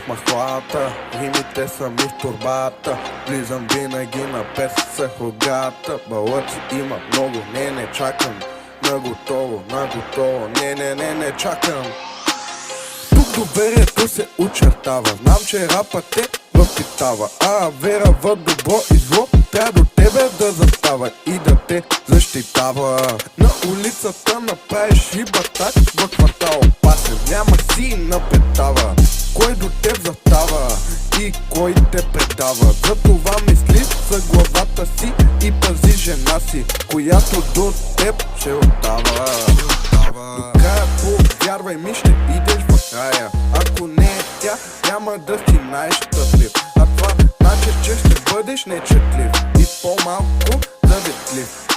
махлата, римите са ми в турбата. Влизам винаги на пес с рогата. Балъци има много, не чакам. Наготово, не чакам. Тук доверието се очертава. Знам, че рапът е възпитава, а вера в добро и зло трябва до тебе да застава и да те защитава. На улицата направиш и батак в квартал опасен. Няма си напетава кой до теб застава и кой те предава. Затова мисли за главата си и пази жена си, която до теб ще остава. До края повярвай ми, ще идеш в края. Ако не е тя, няма да си най-щастлив. А това значи, че ще бъдеш нечетлив и по-малко заветлив.